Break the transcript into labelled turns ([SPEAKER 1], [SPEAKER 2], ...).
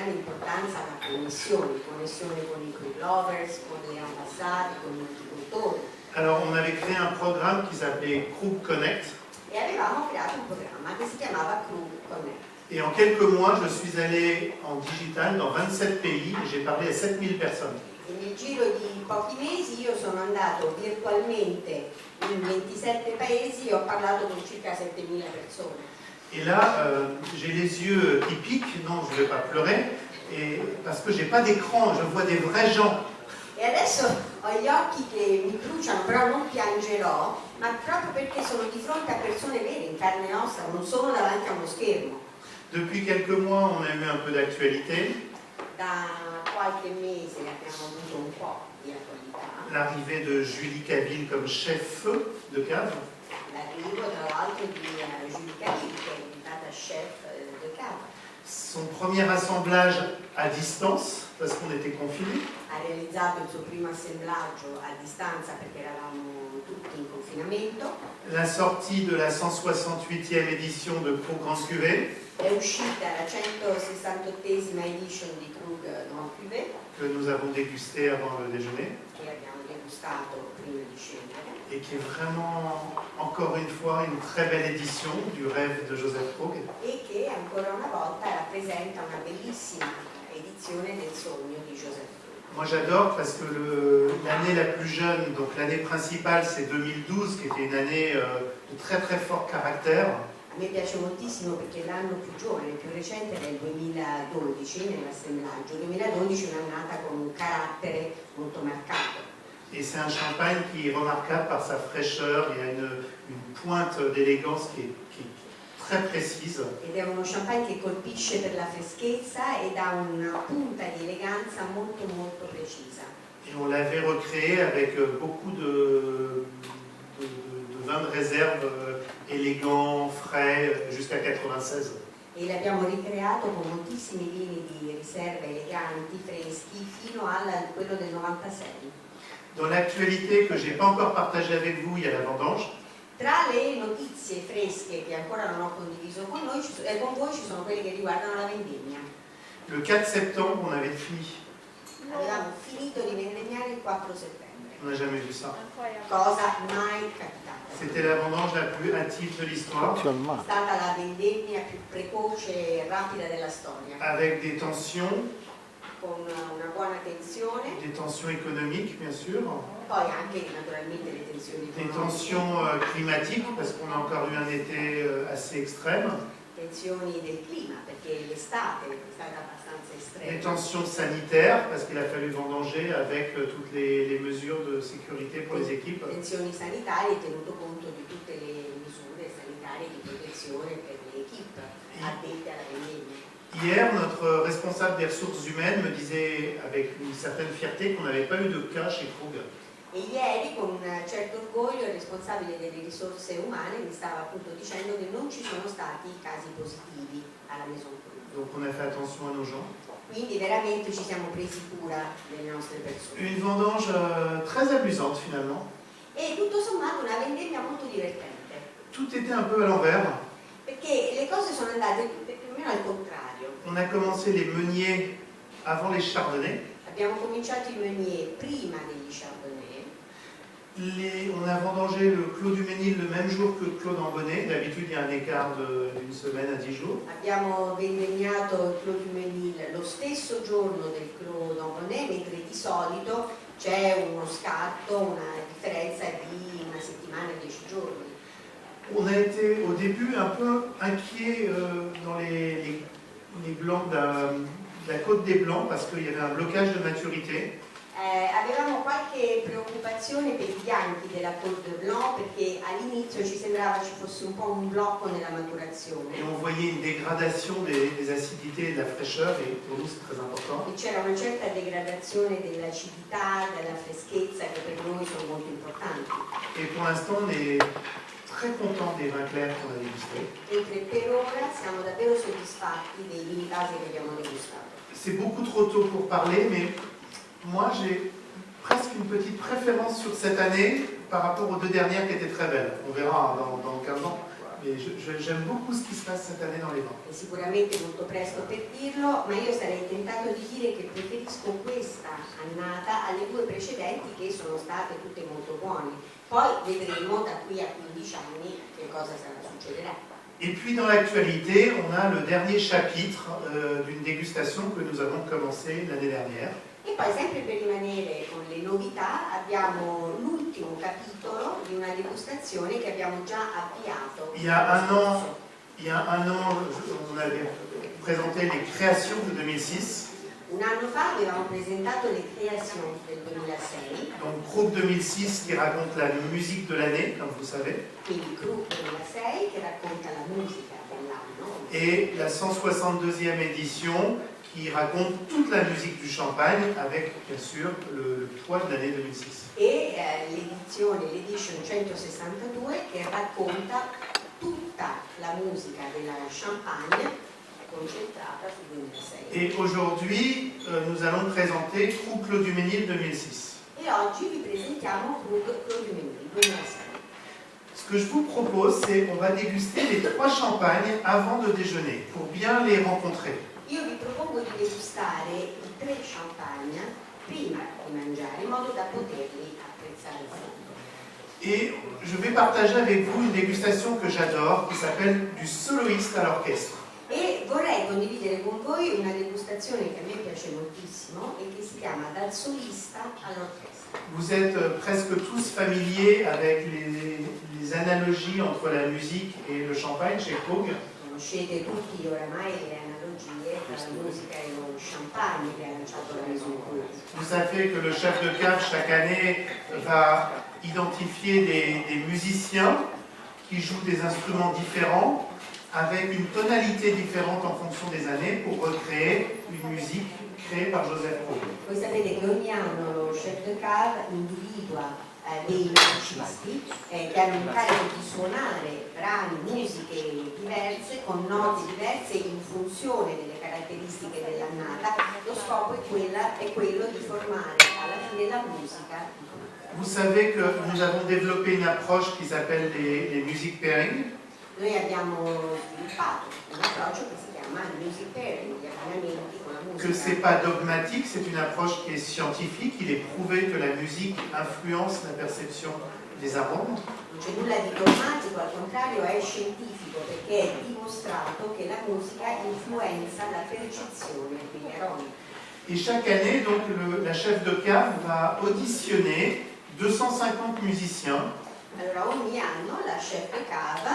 [SPEAKER 1] grande importanza la connessione con i club lovers, con le ambassade, con i viticoltori.
[SPEAKER 2] Alors on avait créé un programme qui s'appelait Krug Connect.
[SPEAKER 1] E avevamo creato un programma che si chiamava Krug Connect.
[SPEAKER 2] Et en quelques mois, je suis allé en digital dans 27 pays et j'ai parlé à 7000 personnes.
[SPEAKER 1] E nel giro di pochi mesi io sono andato virtualmente in 27 paesi e ho parlato con circa 7000 persone.
[SPEAKER 2] Et là, j'ai les yeux qui piquent, non, je ne vais pas pleurer, et parce que j'ai pas d'écran, je vois des vrais gens.
[SPEAKER 1] E adesso ho gli occhi che mi bruciano, però non piangerò, ma proprio perché sono di fronte a persone vere, in carne e ossa, non sono davanti a uno schermo.
[SPEAKER 2] Depuis quelques mois, on a eu un peu d'actualité.
[SPEAKER 1] Da qualche mese abbiamo avuto un po' di attualità.
[SPEAKER 2] L'arrivée de Julie Caville comme chef de cave.
[SPEAKER 1] L'arrivo tra l'altro di Julie Caville, che è diventata chef de cave.
[SPEAKER 2] Son premier assemblage à distance, parce qu'on était confinés.
[SPEAKER 1] Ha realizzato il suo primo assemblaggio a distanza perché eravamo tutti in confinamento.
[SPEAKER 2] La sortie de la 168e édition de Krug Grande Cuvée.
[SPEAKER 1] È uscita la 168esima edition di Krug Grande Cuvée,
[SPEAKER 2] que nous avons dégusté avant le déjeuner.
[SPEAKER 1] che abbiamo degustato prima di scendere.
[SPEAKER 2] Et qui est vraiment, encore une fois, une très belle édition du rêve de Joseph Krug.
[SPEAKER 1] E che ancora una volta rappresenta una bellissima edizione del sogno di Joseph Krug.
[SPEAKER 2] Moi j'adore parce que l'année la plus jeune, donc l'année principale c'est 2012 qui était une année de très très fort caractère.
[SPEAKER 1] A me piace moltissimo perché l'anno più giovane, più recente era il 2012 nell'assemblaggio. Il 2012 è un'annata con un carattere molto marcato.
[SPEAKER 2] Et c'est un champagne qui est remarquable par sa fraîcheur, il y a une pointe d'élégance qui est très précise.
[SPEAKER 1] Ed è uno champagne che colpisce per la freschezza ed ha una punta di eleganza molto molto precisa.
[SPEAKER 2] Et on l'avait recréé avec beaucoup de vins de réserve élégants, frais, jusqu'à 96.
[SPEAKER 1] E l'abbiamo ricreato con moltissimi vini di riserva eleganti, freschi, fino a quello del 96.
[SPEAKER 2] Dans l'actualité que je n'ai pas encore partagée avec vous, il y a la vendange.
[SPEAKER 1] Tra le notizie fresche che ancora non ho condiviso con voi, con voi ci sono quelle che riguardano la vendemmia.
[SPEAKER 2] Le 4 septembre, on avait fini.
[SPEAKER 1] Avevamo finito di vendemmiare il 4 settembre.
[SPEAKER 2] On n'a jamais vu ça.
[SPEAKER 1] Cosa mai capitata.
[SPEAKER 2] C'était la vendange la plus hâtive de l'histoire.
[SPEAKER 1] È stata la vendemmia più precoce e rapida della storia,
[SPEAKER 2] Avec des tensions
[SPEAKER 1] con una buona tensione,
[SPEAKER 2] économiques bien sûr,
[SPEAKER 1] poi anche naturalmente le tensioni
[SPEAKER 2] des
[SPEAKER 1] economiche,
[SPEAKER 2] tensions climatiques parce qu'on a encore eu un été assez extrême,
[SPEAKER 1] tensioni del clima perché l'estate è stata abbastanza
[SPEAKER 2] des
[SPEAKER 1] estrema,
[SPEAKER 2] tensions sanitaires parce qu'il a fallu vendanger avec toutes les mesures de sécurité pour les équipes.
[SPEAKER 1] tensioni sanitarie tenuto conto di tutte le misure sanitarie di protezione per le equip addette alla vendemmia.
[SPEAKER 2] Hier, notre responsable des ressources humaines me disait avec une certaine fierté qu'on n'avait pas eu de cas chez Krug.
[SPEAKER 1] E ieri, con un certo orgoglio, il responsabile delle risorse umane mi stava appunto dicendo che non ci sono stati casi positivi alla Maison Krug.
[SPEAKER 2] Donc on a fait attention à nos gens.
[SPEAKER 1] Quindi veramente ci siamo presi cura delle nostre persone.
[SPEAKER 2] Une vendange très amusante finalement.
[SPEAKER 1] E tutto sommato una vendemmia molto divertente,
[SPEAKER 2] Tout était un peu à l'envers.
[SPEAKER 1] perché le cose sono andate più o meno al contrario.
[SPEAKER 2] On a commencé les meuniers avant les chardonnays.
[SPEAKER 1] Abbiamo cominciato i meunier prima degli chardonnay.
[SPEAKER 2] On a vendangé le Clos du Ménil le même jour que le Clos d'Ambonnet. D'habitude, il y a un écart d'une semaine à 10 jours.
[SPEAKER 1] Abbiamo vendemmiato il Clos du Ménil lo stesso giorno del Clos d'Ambonnet, mentre di solito c'è uno scatto, una differenza di una settimana e 10 giorni.
[SPEAKER 2] On a été au début un peu inquiet dans les blancs de la côte des Blancs parce qu'il y avait un blocage de maturité.
[SPEAKER 1] Avevamo qualche preoccupazione per i bianchi della Côte de Blanc perché all'inizio ci sembrava ci fosse un po' un blocco nella maturazione.
[SPEAKER 2] Et on voyait une dégradation des acidités et de la fraîcheur, et pour nous c'est très important.
[SPEAKER 1] E c'era una certa degradazione dell'acidità, della freschezza che per noi sono molto importanti.
[SPEAKER 2] Et pour l'instant, on est très content des vins clairs qu'on a dégustés.
[SPEAKER 1] Mentre per ora siamo davvero soddisfatti dei vini base che abbiamo degustato.
[SPEAKER 2] C'est beaucoup trop tôt pour parler, mais moi j'ai presque une petite préférence sur cette année par rapport aux deux dernières qui étaient très belles. On verra dans 15 ans. Et j'aime beaucoup ce qui se passe cette année dans les vins.
[SPEAKER 1] È sicuramente molto presto per dirlo, ma io sarei tentato di dire che preferisco questa annata alle due precedenti che sono state tutte molto buone. Poi vedremo da qui a 15 anni che cosa succederà.
[SPEAKER 2] Et puis dans l'actualité, on a le dernier chapitre d'une dégustation que nous avons commencé l'année dernière.
[SPEAKER 1] E poi sempre per rimanere con le novità abbiamo l'ultimo capitolo di una degustazione che abbiamo già avviato.
[SPEAKER 2] Il y a un an, on avait présenté les créations de 2006.
[SPEAKER 1] Un anno fa avevamo presentato le creazioni del 2006.
[SPEAKER 2] Donc Groupe 2006 qui raconte la musique de l'année, comme vous savez.
[SPEAKER 1] Quindi Groupe 2006 che racconta la musica dell'anno.
[SPEAKER 2] Et la 162e édition qui raconte toute la musique du Champagne avec bien sûr le choix de l'année 2006.
[SPEAKER 1] E l'edition 162 che racconta tutta la musica della Champagne concentrata sul 2006.
[SPEAKER 2] Et aujourd'hui, nous allons présenter Krug Clos du Mesnil 2006.
[SPEAKER 1] E oggi vi presentiamo Krug Clos du Mesnil 2006.
[SPEAKER 2] Ce que je vous propose, c'est qu'on va déguster les 3 champagnes avant de déjeuner, pour bien les rencontrer.
[SPEAKER 1] Io vi propongo di degustare i 3 champagne prima di mangiare, in modo da poterli apprezzare a fondo.
[SPEAKER 2] Et je vais partager avec vous une dégustation que j'adore, qui s'appelle du soloiste à l'orchestre.
[SPEAKER 1] E vorrei condividere con voi una degustazione che a me piace moltissimo e che si chiama Dal solista all'orchestra.
[SPEAKER 2] Vous êtes presque tous familiers avec les analogies entre la musique et le champagne chez Krug.
[SPEAKER 1] Conoscete tutti oramai le analogie tra la musica e lo champagne che ha lanciato la Maison Krug.
[SPEAKER 2] Vous savez que le chef de cave chaque année va identifier des musiciens qui jouent des instruments différents avec une tonalité différente en fonction des années pour recréer une musique créée par Joseph Krug.
[SPEAKER 1] Voi sapete che ogni anno lo chef de cave individua dei musicisti che hanno incarico di suonare brani, musiche diverse, con note diverse in funzione delle caratteristiche dell'annata. Lo scopo è quello di formare alla fine la musica.
[SPEAKER 2] Vous savez que nous avons développé une approche qui s'appelle les music pairing.
[SPEAKER 1] Noi abbiamo sviluppato un approccio che si chiama music pairing, gli abbinamenti con la musica.
[SPEAKER 2] Que c'est pas dogmatique, c'est une approche qui est scientifique. Il est prouvé que la musique influence la perception des arômes.
[SPEAKER 1] Non c'è nulla di dogmatico, al contrario è scientifico, perché è dimostrato che la musica influenza la percezione degli aromi.
[SPEAKER 2] Et chaque année, donc, la chef de cave va auditionner 250 musiciens.
[SPEAKER 1] Allora ogni anno la chef de cave